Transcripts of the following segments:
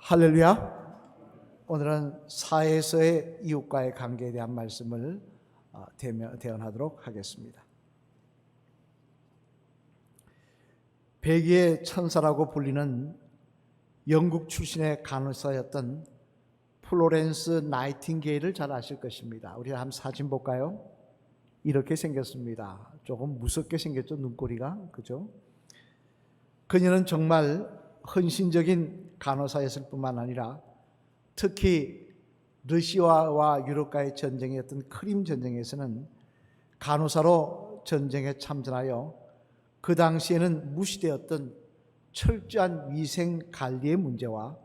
할렐루야. 오늘은 사회에서의 이웃과의 관계에 대한 말씀을 대언하도록 하겠습니다. 백의의 천사라고 불리는 영국 출신의 간호사였던 플로렌스 나이팅게일을 잘 아실 것입니다. 우리 한번 사진 볼까요? 이렇게 생겼습니다. 조금 무섭게 생겼죠, 눈꼬리가. 그죠? 그녀는 정말 헌신적인 간호사였을 뿐만 아니라 특히 러시아와 유럽과의 전쟁이었던 크림 전쟁에서는 간호사로 전쟁에 참전하여 그 당시에는 무시되었던 철저한 위생 관리의 문제와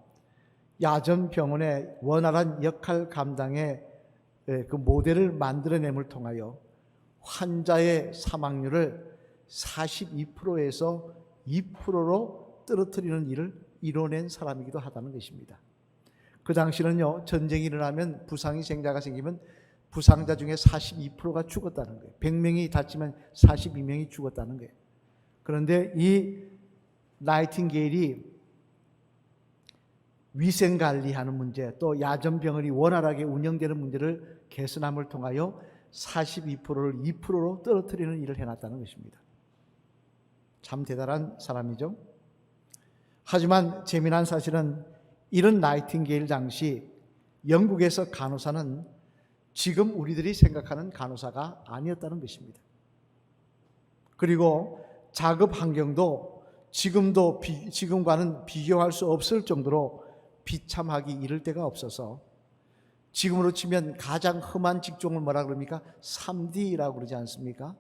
야전 병원의 원활한 역할 감당의 그 모델을 만들어냄을 통하여 환자의 사망률을 42%에서 2%로 떨어뜨리는 일을 이뤄낸 사람이기도 하다는 것입니다. 그 당시는요, 전쟁이 일어나면 부상이 생자가 생기면 부상자 중에 42%가 죽었다는 거예요. 100명이 다치면 42명이 죽었다는 거예요. 그런데 이 나이팅게일이 위생관리하는 문제, 또 야전병원이 원활하게 운영되는 문제를 개선함을 통하여 42%를 2%로 떨어뜨리는 일을 해놨다는 것입니다. 참 대단한 사람이죠. 하지만 재미난 사실은 이런 나이팅게일 당시 영국에서 간호사는 지금 우리들이 생각하는 간호사가 아니었다는 것입니다. 그리고 작업 환경도 지금과는 비교할 수 없을 정도로 비참하기 이를 데가 없어서 지금으로 치면 가장 험한 직종을 뭐라 그럽니까? 3D라고 그러지 않습니까?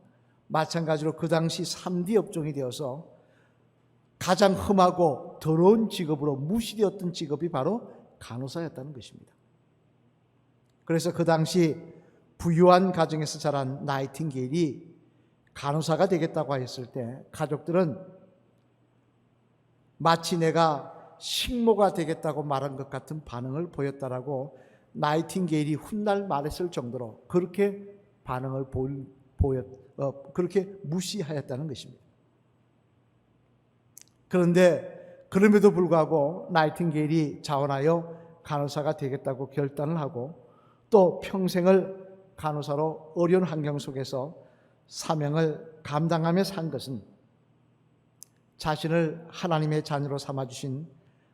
마찬가지로 그 당시 3D 업종이 되어서 가장 험하고 더러운 직업으로 무시되었던 직업이 바로 간호사였다는 것입니다. 그래서 그 당시 부유한 가정에서 자란 나이팅게일이 간호사가 되겠다고 했을 때 가족들은 마치 내가 식모가 되겠다고 말한 것 같은 반응을 보였다라고 나이팅게일이 훗날 말했을 정도로 그렇게 반응을 그렇게 무시하였다는 것입니다. 그런데 그럼에도 불구하고 나이팅게일이 자원하여 간호사가 되겠다고 결단을 하고 또 평생을 간호사로 어려운 환경 속에서 사명을 감당하며 산 것은 자신을 하나님의 자녀로 삼아주신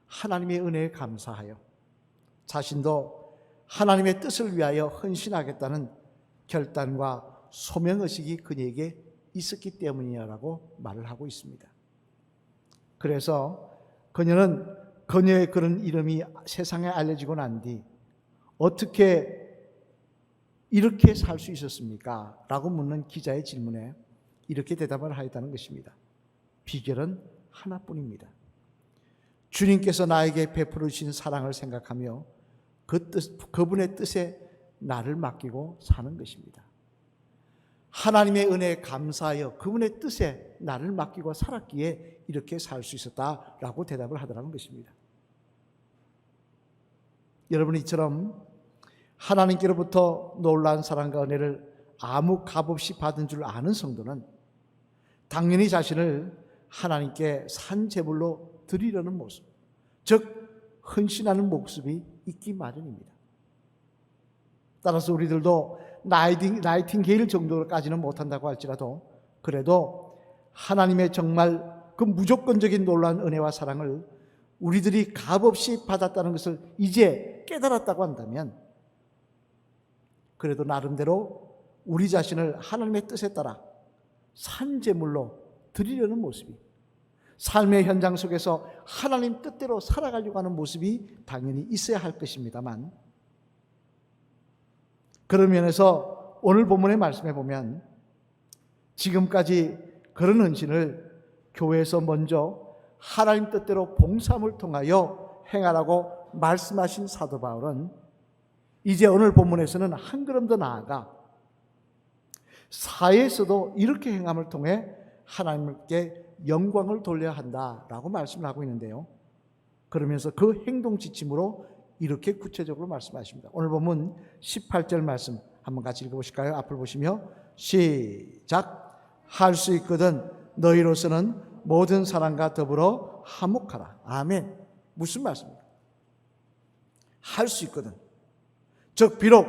하나님의 은혜에 감사하여 자신도 하나님의 뜻을 위하여 헌신하겠다는 결단과 소명의식이 그녀에게 있었기 때문이라고 말을 하고 있습니다. 그래서 그녀의 그런 이름이 세상에 알려지고 난 뒤 어떻게 이렇게 살 수 있었습니까? 라고 묻는 기자의 질문에 이렇게 대답을 하였다는 것입니다. 비결은 하나뿐입니다. 주님께서 나에게 베풀어 주신 사랑을 생각하며 그분의 뜻에 나를 맡기고 사는 것입니다. 하나님의 은혜에 감사하여 그분의 뜻에 나를 맡기고 살았기에 이렇게 살 수 있었다라고 대답을 하더라는 것입니다. 여러분, 이처럼 하나님께로부터 놀라운 사랑과 은혜를 아무 값없이 받은 줄 아는 성도는 당연히 자신을 하나님께 산 제물로 드리려는 모습, 즉 헌신하는 모습이 있기 마련입니다. 따라서 우리들도 나이팅게일 정도까지는 못한다고 할지라도 그래도 하나님의 정말 그 무조건적인 놀라운 은혜와 사랑을 우리들이 값없이 받았다는 것을 이제 깨달았다고 한다면 그래도 나름대로 우리 자신을 하나님의 뜻에 따라 산 제물로 드리려는 모습이, 삶의 현장 속에서 하나님 뜻대로 살아가려고 하는 모습이 당연히 있어야 할 것입니다만, 그런 면에서 오늘 본문의 말씀에 보면 지금까지 그런 헌신을 교회에서 먼저 하나님 뜻대로 봉사함을 통하여 행하라고 말씀하신 사도 바울은 이제 오늘 본문에서는 한 걸음 더 나아가 사회에서도 이렇게 행함을 통해 하나님께 영광을 돌려야 한다라고 말씀을 하고 있는데요. 그러면서 그 행동 지침으로 이렇게 구체적으로 말씀하십니다. 오늘 본문 18절 말씀 한번 같이 읽어보실까요? 앞을 보시며 시작. 할 수 있거든 너희로서는 모든 사람과 더불어 화목하라. 아멘. 무슨 말씀입니까? 할 수 있거든. 즉 비록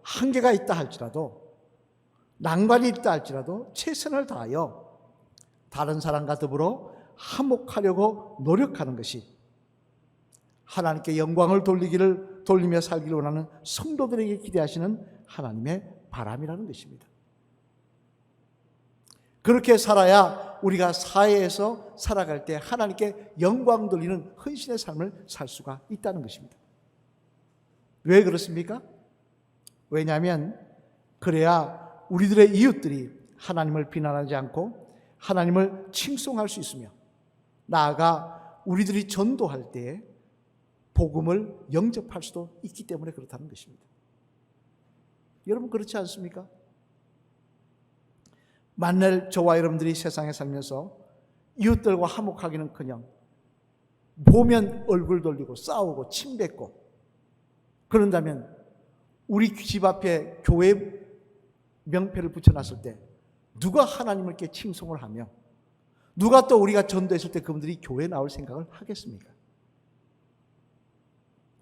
한계가 있다 할지라도, 난관이 있다 할지라도 최선을 다하여 다른 사람과 더불어 화목하려고 노력하는 것이 하나님께 영광을 돌리며 살기를 원하는 성도들에게 기대하시는 하나님의 바람이라는 것입니다. 그렇게 살아야 우리가 사회에서 살아갈 때 하나님께 영광 돌리는 헌신의 삶을 살 수가 있다는 것입니다. 왜 그렇습니까? 왜냐하면 그래야 우리들의 이웃들이 하나님을 비난하지 않고 하나님을 칭송할 수 있으며, 나아가 우리들이 전도할 때에 복음을 영접할 수도 있기 때문에 그렇다는 것입니다. 여러분 그렇지 않습니까? 만날 저와 여러분들이 세상에 살면서 이웃들과 화목하기는커녕 보면 얼굴 돌리고 싸우고 침뱉고 그런다면, 우리 집 앞에 교회 명패를 붙여놨을 때 누가 하나님을 이렇게 칭송을 하며, 누가 또 우리가 전도했을 때 그분들이 교회에 나올 생각을 하겠습니까?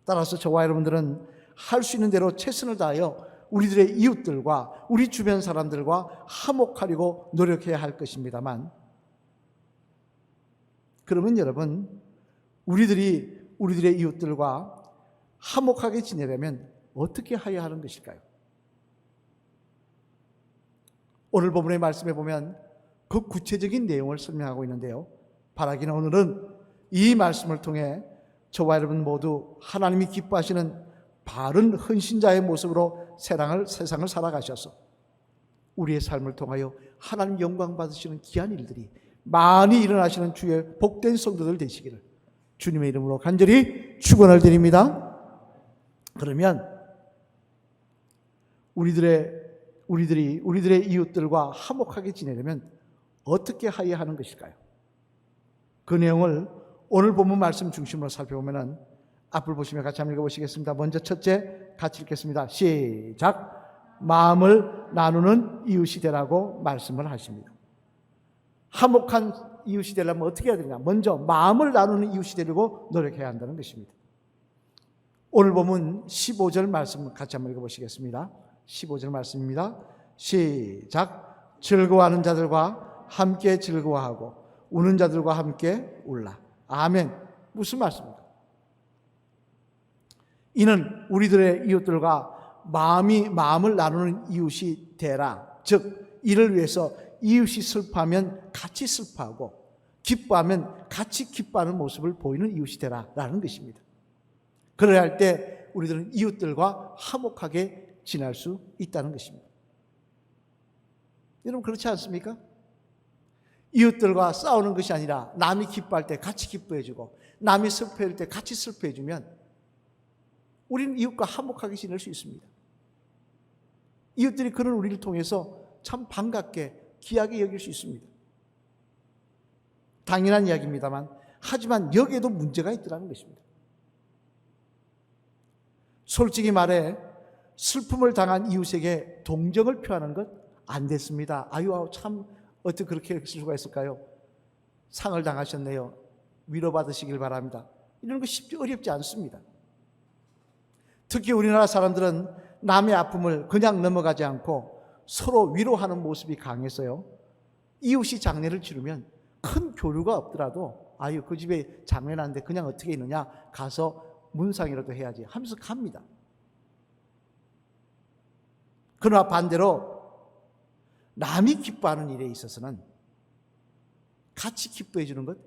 따라서 저와 여러분들은 할 수 있는 대로 최선을 다하여 우리들의 이웃들과 우리 주변 사람들과 화목하려고 노력해야 할 것입니다만, 그러면 여러분, 우리들의 이웃들과 화목하게 지내려면 어떻게 해야 하는 것일까요? 오늘 본문의 말씀에 보면 그 구체적인 내용을 설명하고 있는데요, 바라기는 오늘은 이 말씀을 통해 저와 여러분 모두 하나님이 기뻐하시는 바른 헌신자의 모습으로 세상을 살아가셔서 우리의 삶을 통하여 하나님 영광 받으시는 귀한 일들이 많이 일어나시는 주의 복된 성도들 되시기를 주님의 이름으로 간절히 축원을 드립니다. 그러면 우리들의 이웃들과 화목하게 지내려면 어떻게 해야 하는 것일까요? 그 내용을 오늘 본문 말씀 중심으로 살펴보면 앞을 보시면 같이 한번 읽어보시겠습니다. 먼저 첫째 같이 읽겠습니다. 시작. 마음을 나누는 이웃이 되라고 말씀을 하십니다. 화목한 이웃이 되려면 어떻게 해야 되냐? 먼저 마음을 나누는 이웃이 되려고 노력해야 한다는 것입니다. 오늘 본문 15절 말씀 같이 한번 읽어보시겠습니다. 15절 말씀입니다. 시작. 즐거워하는 자들과 함께 즐거워하고 우는 자들과 함께 울라. 아멘. 무슨 말씀입니까? 이는 우리들의 이웃들과 마음을 나누는 이웃이 되라. 즉 이를 위해서 이웃이 슬퍼하면 같이 슬퍼하고 기뻐하면 같이 기뻐하는 모습을 보이는 이웃이 되라라는 것입니다. 그래야 할 때 우리들은 이웃들과 화목하게 지낼 수 있다는 것입니다. 여러분 그렇지 않습니까? 이웃들과 싸우는 것이 아니라 남이 기뻐할 때 같이 기뻐해주고 남이 슬퍼할 때 같이 슬퍼해주면 우리는 이웃과 화목하게 지낼 수 있습니다. 이웃들이 그런 우리를 통해서 참 반갑게 귀하게 여길 수 있습니다. 당연한 이야기입니다만, 하지만 여기에도 문제가 있더라는 것입니다. 솔직히 말해 슬픔을 당한 이웃에게 동정을 표하는 것 안 됐습니다. 아유 참 어떻게 그렇게 할 수가 있을까요? 상을 당하셨네요. 위로받으시길 바랍니다. 이런 거 어렵지 않습니다. 특히 우리나라 사람들은 남의 아픔을 그냥 넘어가지 않고 서로 위로하는 모습이 강해서요, 이웃이 장례를 치르면 큰 교류가 없더라도 아유 그 집에 장례 났는데 그냥 어떻게 있느냐, 가서 문상이라도 해야지 하면서 갑니다. 그러나 반대로 남이 기뻐하는 일에 있어서는 같이 기뻐해 주는 것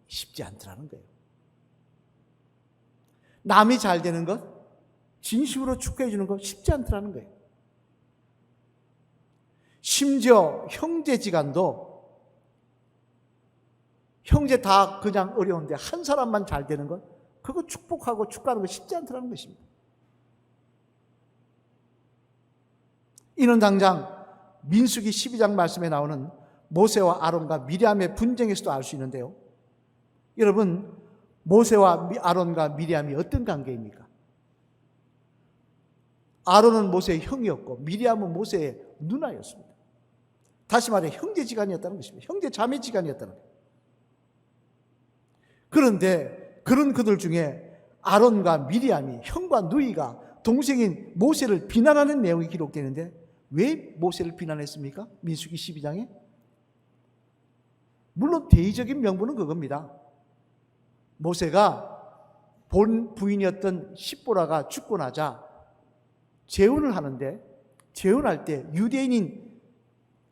쉽지 않더라는 거예요. 남이 잘 되는 것, 진심으로 축하해 주는 것 쉽지 않더라는 거예요. 심지어 형제지간도 형제 다 그냥 어려운데 한 사람만 잘 되는 것, 그거 축복하고 축하하는 거 쉽지 않더라는 것입니다. 이는 당장 민수기 12장 말씀에 나오는 모세와 아론과 미리암의 분쟁에서도 알 수 있는데요, 여러분 모세와 아론과 미리암이 어떤 관계입니까? 아론은 모세의 형이었고 미리암은 모세의 누나였습니다. 다시 말해 형제지간이었다는 것입니다. 형제 자매지간이었다는 거예요. 그런데 그런 그들 중에 아론과 미리암이, 형과 누이가 동생인 모세를 비난하는 내용이 기록되는데 왜 모세를 비난했습니까? 민수기 12장에. 물론 대의적인 명분은 그겁니다. 모세가 본 부인이었던 십보라가 죽고 나자 재혼을 하는데, 재혼할 때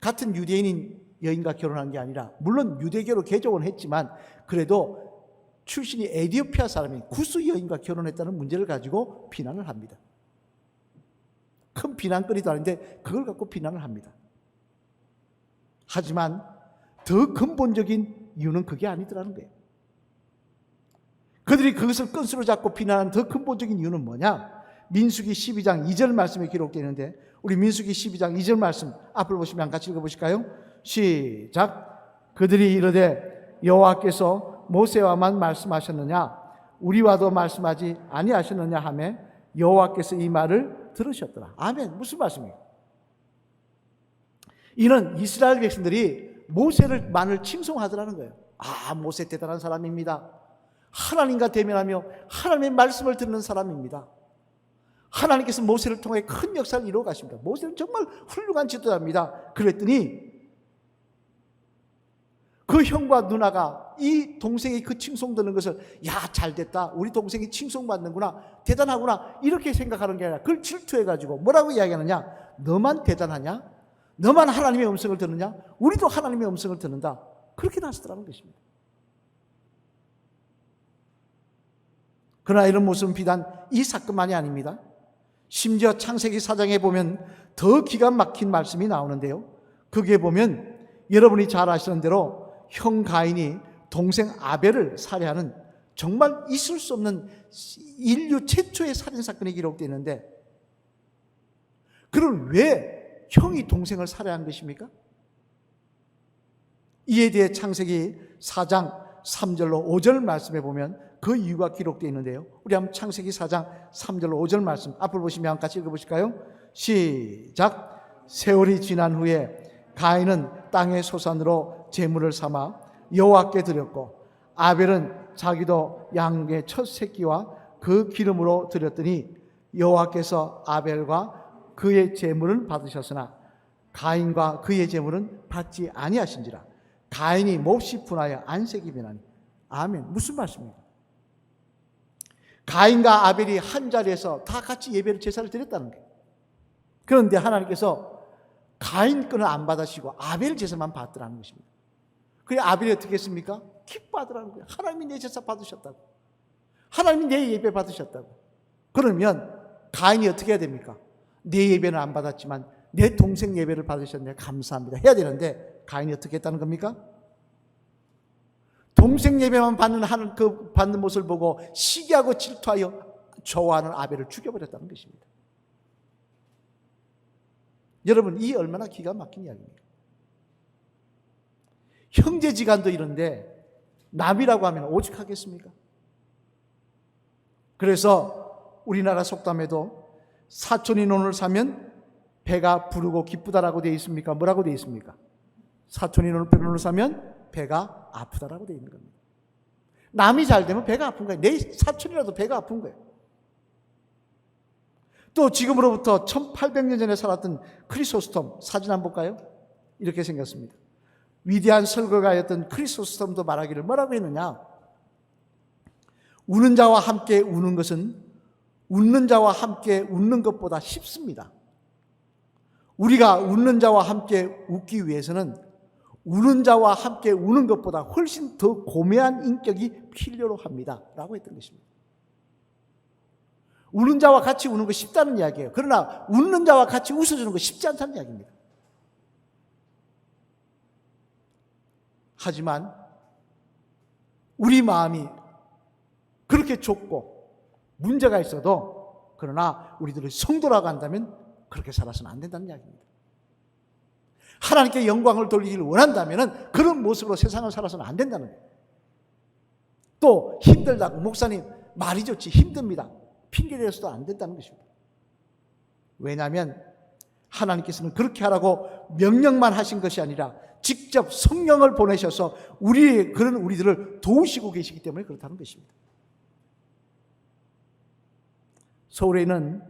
같은 유대인인 여인과 결혼한 게 아니라, 물론 유대교로 개종은 했지만 그래도 출신이 에티오피아 사람인 구스 여인과 결혼했다는 문제를 가지고 비난을 합니다. 큰 비난거리도 아닌데 그걸 갖고 비난을 합니다. 하지만 더 근본적인 이유는 그게 아니더라는 거예요. 그들이 그것을 끈수로 잡고 비난하는 더 근본적인 이유는 뭐냐? 민수기 12장 2절 말씀에 기록되어 있는데, 우리 민수기 12장 2절 말씀 앞을 보시면 같이 읽어보실까요? 시작. 그들이 이르되 여호와께서 모세와만 말씀하셨느냐 우리와도 말씀하지 아니하셨느냐 하매 여호와께서 이 말을 들으셨더라. 아멘. 무슨 말씀이에요? 이는 이스라엘 백성들이 모세를만을 칭송하더라는 거예요. 아, 모세 대단한 사람입니다. 하나님과 대면하며 하나님의 말씀을 듣는 사람입니다. 하나님께서 모세를 통해 큰 역사를 이루어 가십니다. 모세는 정말 훌륭한 지도자입니다. 그랬더니 그 형과 누나가 이 동생이 그 칭송 듣는 것을, 야, 잘됐다, 우리 동생이 칭송받는구나, 대단하구나, 이렇게 생각하는 게 아니라 그걸 질투해가지고 뭐라고 이야기하느냐? 너만 대단하냐? 너만 하나님의 음성을 듣느냐? 우리도 하나님의 음성을 듣는다. 그렇게 나서더라는 것입니다. 그러나 이런 모습은 비단 이 사건만이 아닙니다. 심지어 창세기 4장에 보면 더 기가 막힌 말씀이 나오는데요, 거기에 보면 여러분이 잘 아시는 대로 형 가인이 동생 아벨을 살해하는 정말 있을 수 없는 인류 최초의 살인사건이 기록되어 있는데, 그럼 왜 형이 동생을 살해한 것입니까? 이에 대해 창세기 4장 3절로 5절 말씀에 보면 그 이유가 기록되어 있는데요, 우리 한번 창세기 4장 3절로 5절 말씀 앞을 보시면 같이 읽어보실까요? 시작. 세월이 지난 후에 가인은 땅의 소산으로 제물을 삼아 여호와께 드렸고, 아벨은 자기도 양의 첫 새끼와 그 기름으로 드렸더니 여호와께서 아벨과 그의 제물은 받으셨으나 가인과 그의 제물은 받지 아니하신지라. 가인이 몹시 분하여 안색이 변하니. 아멘. 무슨 말씀입니까? 가인과 아벨이 한 자리에서 다 같이 예배를 제사를 드렸다는 거예요. 그런데 하나님께서 가인 거는 안 받으시고 아벨 제사만 받더라는 것입니다. 그래, 아벨이 어떻게 했습니까? 기뻐하더라는 거예요. 하나님이 내 제사 받으셨다고, 하나님이 내 예배 받으셨다고. 그러면 가인이 어떻게 해야 됩니까? 내 예배는 안 받았지만 내 동생 예배를 받으셨네, 감사합니다, 해야 되는데 가인이 어떻게 했다는 겁니까? 동생 예배만 받는 모습을 보고 시기하고 질투하여 좋아하는 아벨을 죽여버렸다는 것입니다. 여러분, 이 얼마나 기가 막힌 이야기입니까? 형제지간도 이런데 남이라고 하면 오죽하겠습니까? 그래서 우리나라 속담에도 사촌이 논을 사면 배가 부르고 기쁘다라고 되어 있습니까? 뭐라고 되어 있습니까? 사촌이 논을 사면 배가 아프다라고 되어 있는 겁니다. 남이 잘 되면 배가 아픈 거예요. 내 사촌이라도 배가 아픈 거예요. 또 지금으로부터 1800년 전에 살았던 크리소스톰 사진 한번 볼까요? 이렇게 생겼습니다. 위대한 설교가였던 크리소스톰도 말하기를 뭐라고 했느냐? 우는 자와 함께 우는 것은 웃는 자와 함께 웃는 것보다 쉽습니다. 우리가 웃는 자와 함께 웃기 위해서는 우는 자와 함께 우는 것보다 훨씬 더 고매한 인격이 필요로 합니다 라고 했던 것입니다. 우는 자와 같이 우는 거 쉽다는 이야기예요. 그러나 웃는 자와 같이 웃어주는 거 쉽지 않다는 이야기입니다. 하지만 우리 마음이 그렇게 좁고 문제가 있어도, 그러나 우리들이 성도라고 한다면 그렇게 살아서는 안 된다는 이야기입니다. 하나님께 영광을 돌리기를 원한다면 그런 모습으로 세상을 살아서는 안 된다는 거예요. 또 힘들다고, 목사님 말이 좋지 힘듭니다, 핑계대서도 안 된다는 것입니다. 왜냐하면 하나님께서는 그렇게 하라고 명령만 하신 것이 아니라 직접 성령을 보내셔서 그런 우리들을 도우시고 계시기 때문에 그렇다는 것입니다. 서울에 있는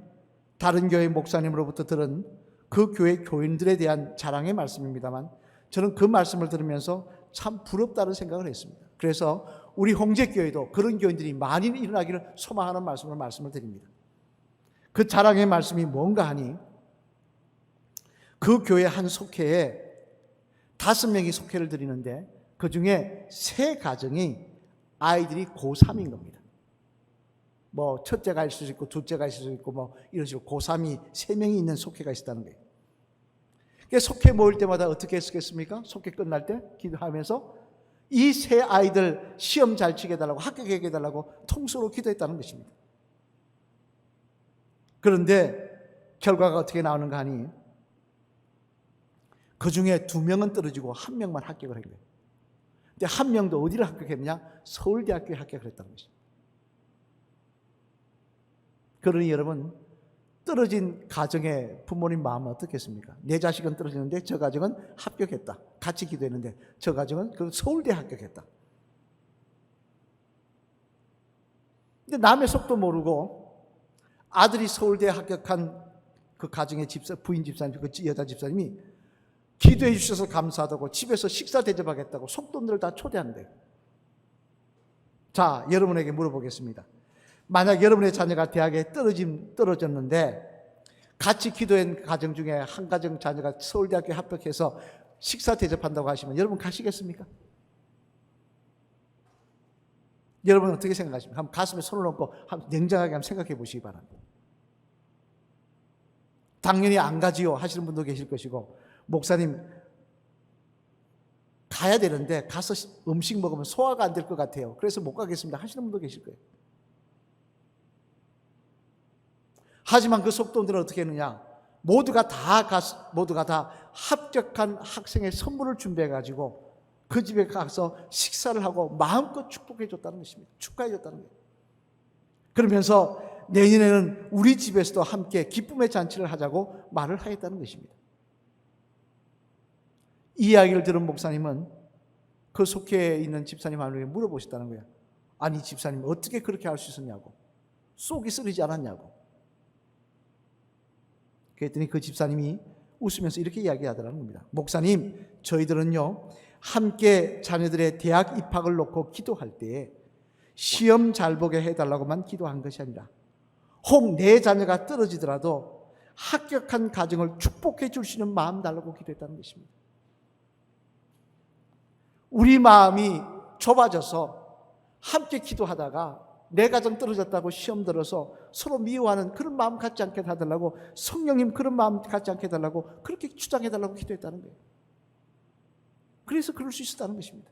다른 교회 목사님으로부터 들은 그 교회 교인들에 대한 자랑의 말씀입니다만, 저는 그 말씀을 들으면서 참 부럽다는 생각을 했습니다. 그래서 우리 홍제교회도 그런 교인들이 많이 일어나기를 소망하는 말씀을 드립니다. 그 자랑의 말씀이 뭔가 하니, 그 교회 한 속회에 5명이 속회를 드리는데 그 중에 3가정이 아이들이 고3인 겁니다. 뭐 첫째가 있을 수 있고 둘째가 있을 수 있고 뭐 이런 식으로 고3이 3명이 있는 속회가 있었다는 거예요. 속회 모일 때마다 어떻게 했겠습니까? 속회 끝날 때 기도하면서 이 3 아이들 시험 잘 치게 해달라고, 합격하게 해달라고 통수로 기도했다는 것입니다. 그런데 결과가 어떻게 나오는가 하니, 그 중에 2명은 떨어지고 1명만 합격을 한 거예요. 근데 1명도 어디를 합격했느냐? 서울대학교에 합격을 했다는 것입니다. 그러니 여러분, 떨어진 가정의 부모님 마음은 어떻겠습니까? 내 자식은 떨어지는데 저 가정은 합격했다. 같이 기도했는데 저 가정은 서울대 합격했다. 근데 남의 속도 모르고 아들이 서울대에 합격한 그 가정의 부인 집사님, 그 여자 집사님이 기도해 주셔서 감사하다고 집에서 식사 대접하겠다고 속도들을 다 초대한대요. 자, 여러분에게 물어보겠습니다. 만약 여러분의 자녀가 대학에 떨어졌는데 같이 기도한 가정 중에 한 가정 자녀가 서울대학교에 합격해서 식사 대접한다고 하시면 여러분 가시겠습니까? 여러분 어떻게 생각하십니까? 한번 가슴에 손을 얹고 한번 냉정하게 한번 생각해 보시기 바랍니다. 당연히 안 가지요 하시는 분도 계실 것이고, 목사님 가야 되는데 가서 음식 먹으면 소화가 안 될 것 같아요, 그래서 못 가겠습니다 하시는 분도 계실 거예요. 하지만 그 속도들은 어떻게 했느냐? 모두가 다 합격한 학생의 선물을 준비해 가지고 그 집에 가서 식사를 하고 마음껏 축복해 줬다는 것입니다. 축하해 줬다는 거예요. 그러면서 내년에는 우리 집에서도 함께 기쁨의 잔치를 하자고 말을 하였다는 것입니다. 이 이야기를 들은 목사님은 그 속회에 있는 집사님한테 물어보셨다는 거예요. 아니 집사님 어떻게 그렇게 할 수 있었냐고, 속이 쓰리지 않았냐고. 그랬더니 그 집사님이 웃으면서 이렇게 이야기하더라는 겁니다. 목사님, 저희들은요 함께 자녀들의 대학 입학을 놓고 기도할 때에 시험 잘 보게 해달라고만 기도한 것이 아니라 혹 내 자녀가 떨어지더라도 합격한 가정을 축복해 줄 수 있는 마음 달라고 기도했다는 것입니다. 우리 마음이 좁아져서 함께 기도하다가 내 가정 떨어졌다고 시험 들어서 서로 미워하는 그런 마음 갖지 않게 해달라고, 성령님 그런 마음 갖지 않게 해달라고 그렇게 주장해달라고 기도했다는 거예요. 그래서 그럴 수 있었다는 것입니다.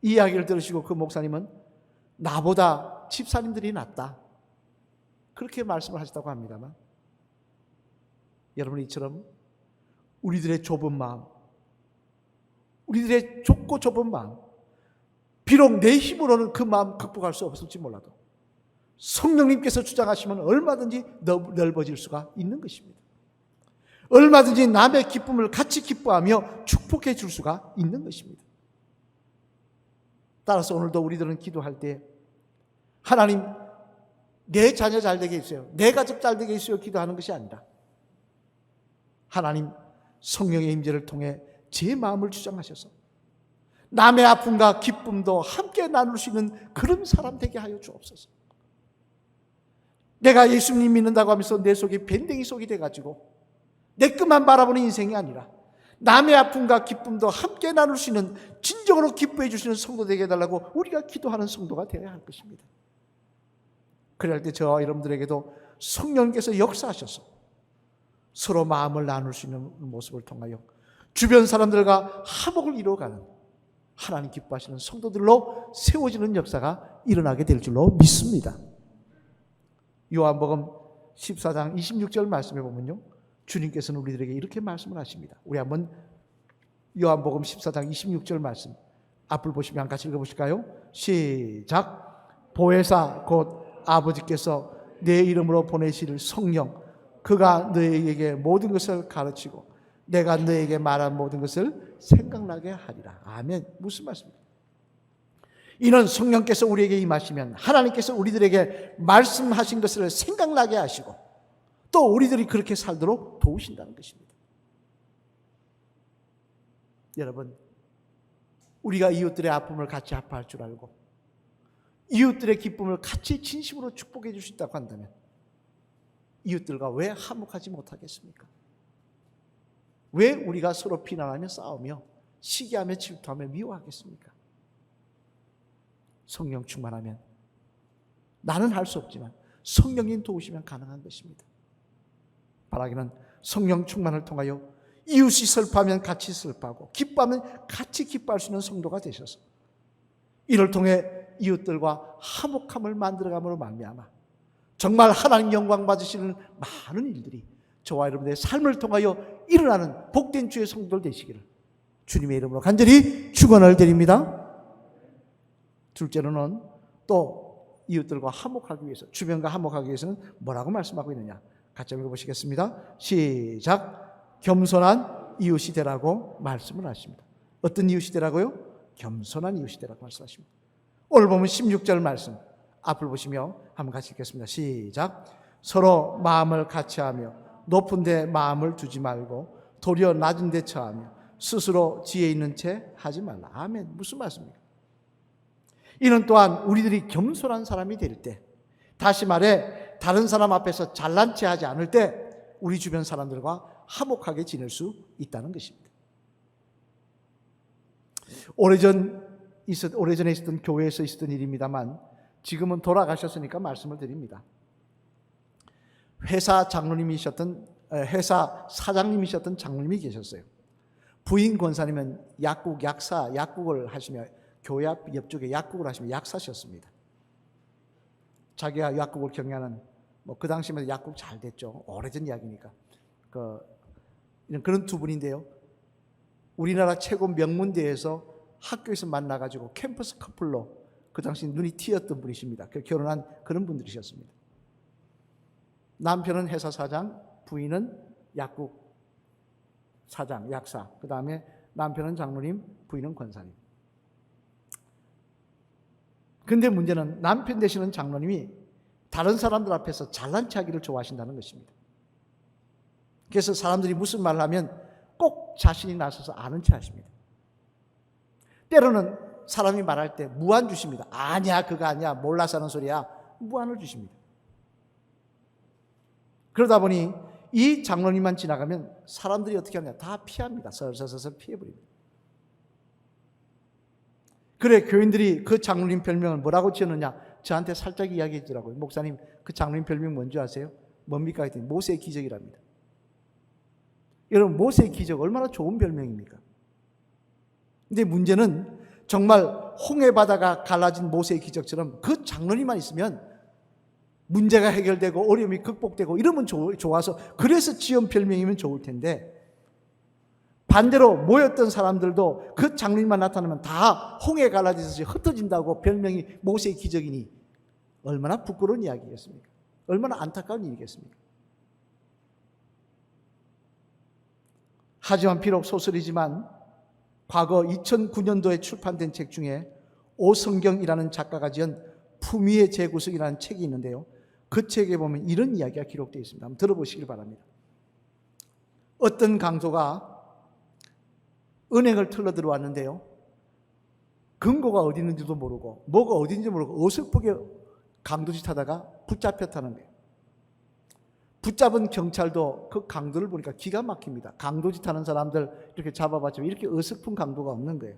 이 이야기를 들으시고 그 목사님은 나보다 집사님들이 낫다 그렇게 말씀을 하셨다고 합니다만, 여러분 이처럼 우리들의 좁은 마음, 우리들의 좁고 좁은 마음, 비록 내 힘으로는 그 마음 극복할 수 없을지 몰라도 성령님께서 주장하시면 얼마든지 넓어질 수가 있는 것입니다. 얼마든지 남의 기쁨을 같이 기뻐하며 축복해 줄 수가 있는 것입니다. 따라서 오늘도 우리들은 기도할 때 하나님 내 자녀 잘 되게 해주세요, 내 가족 잘 되게 해주세요 기도하는 것이 아니라 하나님 성령의 임재를 통해 제 마음을 주장하셔서 남의 아픔과 기쁨도 함께 나눌 수 있는 그런 사람 되게 하여 주옵소서. 내가 예수님 믿는다고 하면서 내 속이 밴댕이 속이 돼가지고 내 것만 바라보는 인생이 아니라 남의 아픔과 기쁨도 함께 나눌 수 있는, 진정으로 기뻐해 주시는 성도 되게 해달라고 우리가 기도하는 성도가 되어야 할 것입니다. 그럴 때 저와 여러분들에게도 성령께서 역사하셔서 서로 마음을 나눌 수 있는 모습을 통하여 주변 사람들과 화목을 이루어가는 하나님 기뻐하시는 성도들로 세워지는 역사가 일어나게 될 줄로 믿습니다. 요한복음 14장 26절 말씀에 보면요, 주님께서는 우리들에게 이렇게 말씀을 하십니다. 우리 한번 요한복음 14장 26절 말씀 앞을 보시면 같이 읽어보실까요? 시작. 보혜사 곧 아버지께서 내 이름으로 보내실 성령, 그가 너희에게 모든 것을 가르치고 내가 너희에게 말한 모든 것을 생각나게 하리라. 아멘. 무슨 말씀입니까? 이는 성령께서 우리에게 임하시면 하나님께서 우리들에게 말씀하신 것을 생각나게 하시고 또 우리들이 그렇게 살도록 도우신다는 것입니다. 여러분, 우리가 이웃들의 아픔을 같이 아파할 줄 알고 이웃들의 기쁨을 같이 진심으로 축복해 줄 수 있다고 한다면 이웃들과 왜 화목하지 못하겠습니까? 왜 우리가 서로 비난하며 싸우며 시기하며 질투하며 미워하겠습니까? 성령 충만하면 나는 할 수 없지만 성령님 도우시면 가능한 것입니다. 바라기는 성령 충만을 통하여 이웃이 슬퍼하면 같이 슬퍼하고 기뻐하면 같이 기뻐할 수 있는 성도가 되셔서 이를 통해 이웃들과 화목함을 만들어감으로 말미암아 정말 하나님 영광 받으시는 많은 일들이 저와 여러분의 삶을 통하여 일어나는 복된 주의 성도들 되시기를 주님의 이름으로 간절히 축원을 드립니다. 둘째로는 또 이웃들과 화목하기 위해서, 주변과 화목하기 위해서는 뭐라고 말씀하고 있느냐? 같이 한번 읽어보시겠습니다. 시작. 겸손한 이웃이 되라고 말씀을 하십니다. 어떤 이웃이 되라고요? 겸손한 이웃이 되라고 말씀하십니다. 오늘 보면 16절 말씀 앞을 보시며 한번 같이 읽겠습니다. 시작. 서로 마음을 같이하며 높은 데 마음을 두지 말고 도리어 낮은 데 처하며 스스로 지혜 있는 채 하지 말라. 아멘. 무슨 말씀입니까? 이는 또한 우리들이 겸손한 사람이 될 때, 다시 말해 다른 사람 앞에서 잘난 체 하지 않을 때 우리 주변 사람들과 화목하게 지낼 수 있다는 것입니다. 오래전에 있었던 교회에서 있었던 일입니다만 지금은 돌아가셨으니까 말씀을 드립니다. 회사 사장님이셨던 장로님이 계셨어요. 부인 권사님은 약국을 하시며 교회 앞 옆쪽에 약국을 하시며 약사셨습니다. 자기가 약국을 경영하는 그 당시면 약국 잘 됐죠. 오래전 이야기니까. 그런 두 분인데요. 우리나라 최고 명문대에서 학교에서 만나가지고 캠퍼스 커플로 그 당시 눈이 튀었던 분이십니다. 결혼한 그런 분들이셨습니다. 남편은 회사 사장, 부인은 약국 사장, 약사. 그 다음에 남편은 장로님, 부인은 권사님. 근데 문제는 남편 되시는 장로님이 다른 사람들 앞에서 잘난 체 하기를 좋아하신다는 것입니다. 그래서 사람들이 무슨 말을 하면 꼭 자신이 나서서 아는 체 하십니다. 때로는 사람이 말할 때 무안 주십니다. 아니야, 그거 아니야, 몰라서 하는 소리야. 무안을 주십니다. 그러다 보니 이 장로님만 지나가면 사람들이 어떻게 하느냐, 다 피합니다. 서서서 피해버립니다. 그래, 교인들이 그 장로님 별명을 뭐라고 지었느냐, 저한테 살짝 이야기해 주더라고요. 목사님, 그 장로님 별명 뭔지 아세요? 뭡니까? 했더니 모세의 기적이랍니다. 여러분, 모세의 기적 얼마나 좋은 별명입니까? 근데 문제는 정말 홍해 바다가 갈라진 모세의 기적처럼 그 장로님만 있으면 문제가 해결되고 어려움이 극복되고 이러면 좋아서, 그래서 지은 별명이면 좋을 텐데, 반대로 모였던 사람들도 그 장로님만 나타나면 다 홍해 갈라지듯이 흩어진다고 별명이 모세의 기적이니 얼마나 부끄러운 이야기겠습니까? 얼마나 안타까운 일이겠습니까? 하지만 비록 소설이지만 과거 2009년도에 출판된 책 중에 오성경이라는 작가가 지은 품위의 재구성이라는 책이 있는데요. 그 책에 보면 이런 이야기가 기록되어 있습니다. 한번 들어보시길 바랍니다. 어떤 강도가 은행을 털러 들어왔는데요. 금고가 어디 있는지도 모르고 뭐가 어딘지 모르고 어설프게 강도짓 하다가 붙잡혔다는 거예요. 붙잡은 경찰도 그 강도를 보니까 기가 막힙니다. 강도짓 하는 사람들 이렇게 잡아봤지만 이렇게 어설픈 강도가 없는 거예요.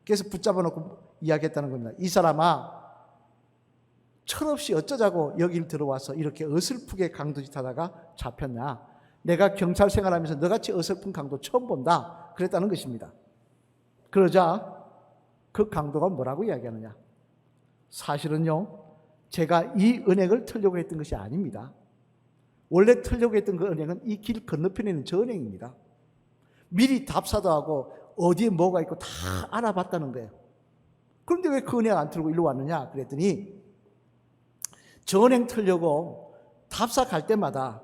그래서 붙잡아놓고 이야기했다는 겁니다. 이 사람아, 철없이 어쩌자고 여길 들어와서 이렇게 어설프게 강도짓 하다가 잡혔냐? 내가 경찰 생활하면서 너같이 어설픈 강도 처음 본다. 그랬다는 것입니다. 그러자 그 강도가 뭐라고 이야기하느냐? 사실은요, 제가 이 은행을 털려고 했던 것이 아닙니다. 원래 털려고 했던 그 은행은 이 길 건너편에 있는 저 은행입니다. 미리 답사도 하고 어디에 뭐가 있고 다 알아봤다는 거예요. 그런데 왜 그 은행 안 털고 일로 왔느냐? 그랬더니 저 은행 털려고 답사 갈 때마다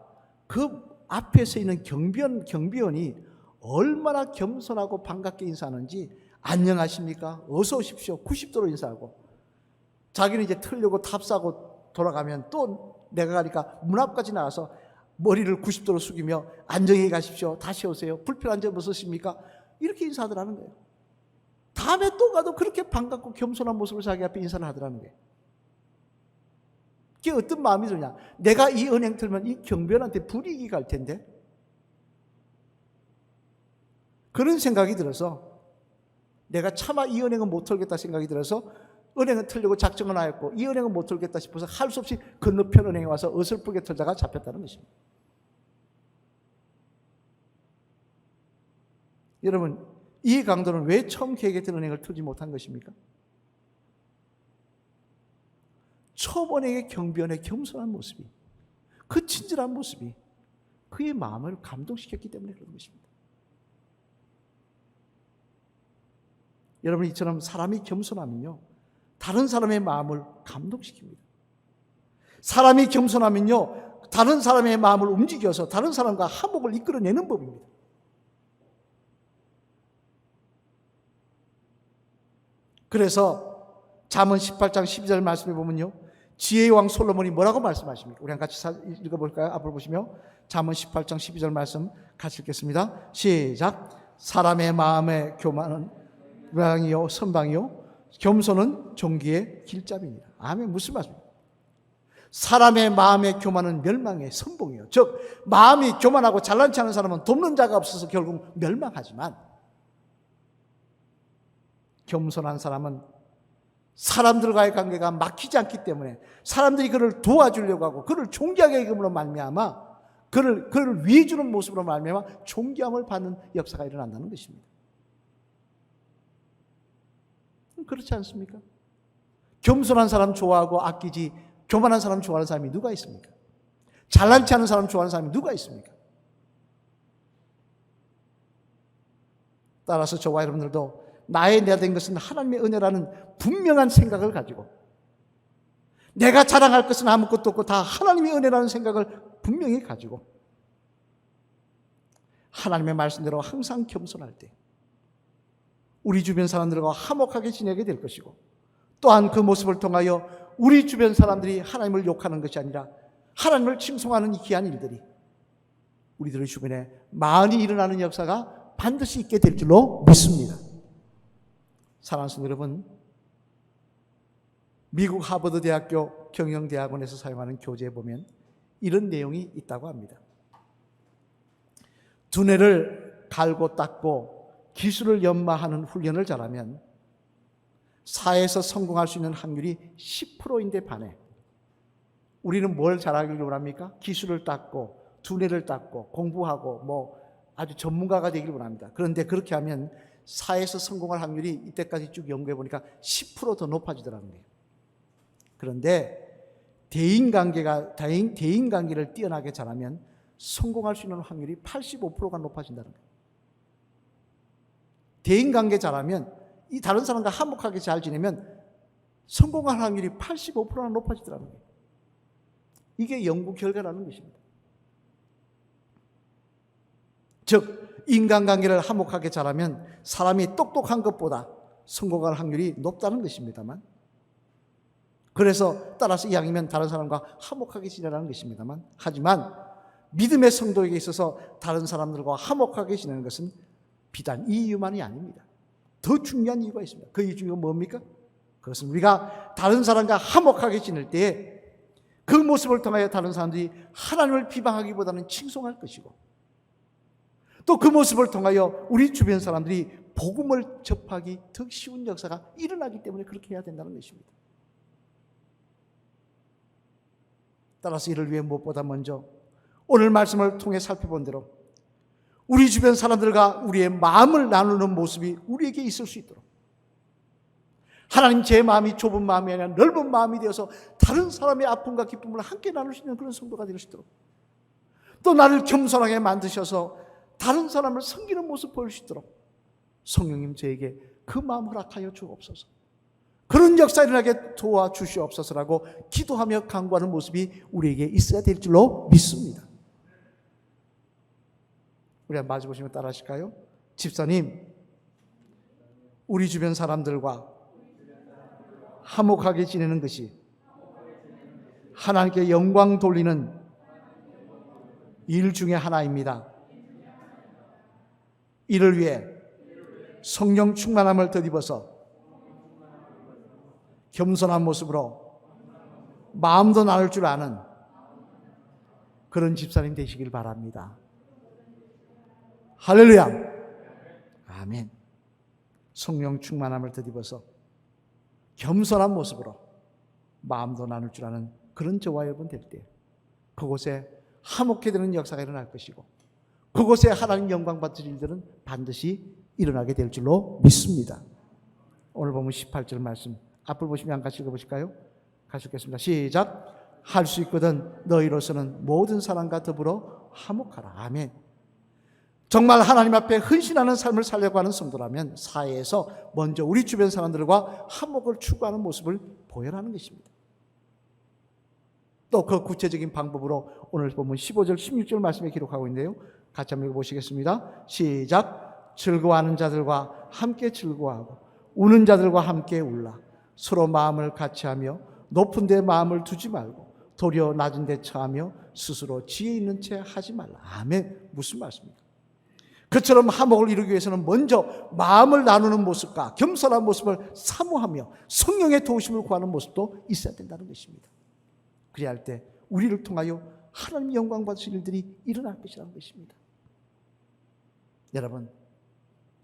그 앞에 서 있는 경비원이 얼마나 겸손하고 반갑게 인사하는지, 안녕하십니까? 어서 오십시오. 90도로 인사하고 자기는 이제 틀려고 탑사고 돌아가면 또 내가 가니까 문 앞까지 나와서 머리를 90도로 숙이며 안녕히 가십시오. 다시 오세요. 불편한 점 없으십니까? 이렇게 인사들 하는 거예요. 다음에 또 가도 그렇게 반갑고 겸손한 모습으로 자기 앞에 인사를 하더라는 거예요. 그게 어떤 마음이 드냐? 내가 이 은행 틀면 이 경비원한테 불이익이 갈 텐데, 그런 생각이 들어서 내가 차마 이 은행은 못 털겠다 생각이 들어서 은행은 털려고 작정을 하였고, 이 은행은 못 털겠다 싶어서 할 수 없이 건너편 은행에 와서 어설프게 털다가 잡혔다는 것입니다. 여러분, 이 강도는 왜 처음 계획했던 은행을 털지 못한 것입니까? 초본행의 경비원의 겸손한 모습이, 그 친절한 모습이 그의 마음을 감동시켰기 때문에 그런 것입니다. 여러분, 이처럼 사람이 겸손하면요, 다른 사람의 마음을 감동시킵니다. 사람이 겸손하면요, 다른 사람의 마음을 움직여서 다른 사람과 화목을 이끌어내는 법입니다. 그래서 잠언 18장 12절 말씀에 보면요, 지혜의 왕 솔로몬이 뭐라고 말씀하십니까? 우리 같이 읽어볼까요? 앞으로 보시며 잠언 18장 12절 말씀 같이 읽겠습니다. 시작. 사람의 마음에 교만은 멸망이요 선방이요 겸손은 존귀의 길잡이니라. 아멘. 무슨 말씀입니까? 사람의 마음의 교만은 멸망의 선봉이요, 즉 마음이 교만하고 잘난 체 하는 사람은 돕는 자가 없어서 결국 멸망하지만, 겸손한 사람은 사람들과의 관계가 막히지 않기 때문에 사람들이 그를 도와주려고 하고 그를 존귀하게 여김으로 말미암아 그를 위해 주는 모습으로 말미암아 존귀함을 받는 역사가 일어난다는 것입니다. 그렇지 않습니까? 겸손한 사람 좋아하고 아끼지 교만한 사람 좋아하는 사람이 누가 있습니까? 잘난 체 하는 사람 좋아하는 사람이 누가 있습니까? 따라서 저와 여러분들도 나의 내가 된 것은 하나님의 은혜라는 분명한 생각을 가지고, 내가 자랑할 것은 아무것도 없고 다 하나님의 은혜라는 생각을 분명히 가지고 하나님의 말씀대로 항상 겸손할 때 우리 주변 사람들과 화목하게 지내게 될 것이고, 또한 그 모습을 통하여 우리 주변 사람들이 하나님을 욕하는 것이 아니라 하나님을 칭송하는 이 귀한 일들이 우리들의 주변에 많이 일어나는 역사가 반드시 있게 될 줄로 믿습니다. 사랑하는 성도 여러분, 미국 하버드 대학교 경영대학원에서 사용하는 교재에 보면 이런 내용이 있다고 합니다. 두뇌를 갈고 닦고 기술을 연마하는 훈련을 잘하면 사회에서 성공할 수 있는 확률이 10%인데 반해 우리는 뭘 잘하기를 원합니까? 기술을 닦고 두뇌를 닦고 공부하고 아주 전문가가 되기를 원합니다. 그런데 그렇게 하면 사회에서 성공할 확률이 이때까지 쭉 연구해 보니까 10% 더 높아지더라는 거예요. 그런데 대인관계를 뛰어나게 잘하면 성공할 수 있는 확률이 85%가 높아진다는 거예요. 대인관계 잘하면 이 다른 사람과 화목하게 잘 지내면 성공할 확률이 85%나 높아지더라는 거예요. 이게 연구 결과라는 것입니다. 즉 인간관계를 화목하게 잘하면 사람이 똑똑한 것보다 성공할 확률이 높다는 것입니다만, 그래서 따라서 이왕이면 다른 사람과 화목하게 지내라는 것입니다만, 하지만 믿음의 성도에게 있어서 다른 사람들과 화목하게 지내는 것은 비단 이 이유만이 아닙니다. 더 중요한 이유가 있습니다. 그 이유 중에 뭡니까? 그것은 우리가 다른 사람과 화목하게 지낼 때에 그 모습을 통하여 다른 사람들이 하나님을 비방하기보다는 칭송할 것이고, 또 그 모습을 통하여 우리 주변 사람들이 복음을 접하기 더 쉬운 역사가 일어나기 때문에 그렇게 해야 된다는 것입니다. 따라서 이를 위해 무엇보다 먼저 오늘 말씀을 통해 살펴본 대로 우리 주변 사람들과 우리의 마음을 나누는 모습이 우리에게 있을 수 있도록, 하나님, 제 마음이 좁은 마음이 아니라 넓은 마음이 되어서 다른 사람의 아픔과 기쁨을 함께 나눌 수 있는 그런 성도가 될 수 있도록, 또 나를 겸손하게 만드셔서 다른 사람을 섬기는 모습 보일 수 있도록 성령님 저에게 그 마음 허락하여 주옵소서, 그런 역사 일어나게 도와주시옵소서라고 기도하며 간구하는 모습이 우리에게 있어야 될 줄로 믿습니다. 우리 한번 마주 보시면 따라 하실까요? 집사님, 우리 주변 사람들과 화목하게 지내는 것이 하나님께 영광 돌리는 일 중에 하나입니다. 이를 위해 성령 충만함을 덧입어서 겸손한 모습으로 마음도 나눌 줄 아는 그런 집사님 되시길 바랍니다. 할렐루야. 아멘. 성령 충만함을 덧입어서 겸손한 모습으로 마음도 나눌 줄 아는 그런 저와 여러분 될 때 그곳에 화목해 되는 역사가 일어날 것이고 그곳에 하나님 영광 받을 일들은 반드시 일어나게 될 줄로 믿습니다. 오늘 보면 18절 말씀 앞을 보시면 같이 읽어보실까요? 같이 읽겠습니다. 시작. 할 수 있거든 너희로서는 모든 사람과 더불어 화목하라. 아멘. 정말 하나님 앞에 헌신하는 삶을 살려고 하는 성도라면 사회에서 먼저 우리 주변 사람들과 화목을 추구하는 모습을 보여라는 것입니다. 또 그 구체적인 방법으로 오늘 보면 15절 16절 말씀에 기록하고 있는데요. 같이 한번 읽어보시겠습니다. 시작. 즐거워하는 자들과 함께 즐거워하고 우는 자들과 함께 울라. 서로 마음을 같이하며 높은 데 마음을 두지 말고 도리어 낮은 데 처하며 스스로 지혜 있는 채 하지 말라. 아멘. 무슨 말씀입니까? 그처럼 화목을 이루기 위해서는 먼저 마음을 나누는 모습과 겸손한 모습을 사모하며 성령의 도우심을 구하는 모습도 있어야 된다는 것입니다. 그래야 할 때 우리를 통하여 하나님 영광 받으실 일들이 일어날 것이라는 것입니다. 여러분,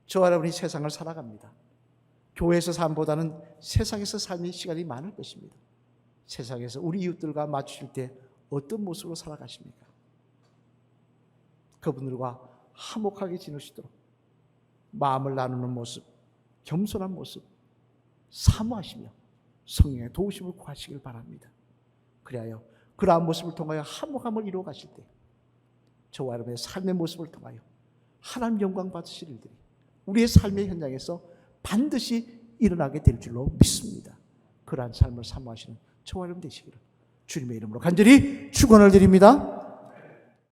저와 여러분이 세상을 살아갑니다. 교회에서 삶보다는 세상에서 삶의 시간이 많을 것입니다. 세상에서 우리 이웃들과 맞추실 때 어떤 모습으로 살아가십니까? 그분들과 화목하게 지내시도록 마음을 나누는 모습, 겸손한 모습 사모하시며 성령의 도우심을 구하시길 바랍니다. 그리하여 그러한 모습을 통하여 화목함을 이루어 가실 때 저와 여러분의 삶의 모습을 통하여 하나님 영광 받으실 일들이 우리의 삶의 현장에서 반드시 일어나게 될 줄로 믿습니다. 그러한 삶을 사모하시는 저와 여러분 되시기를 주님의 이름으로 간절히 축원을 드립니다.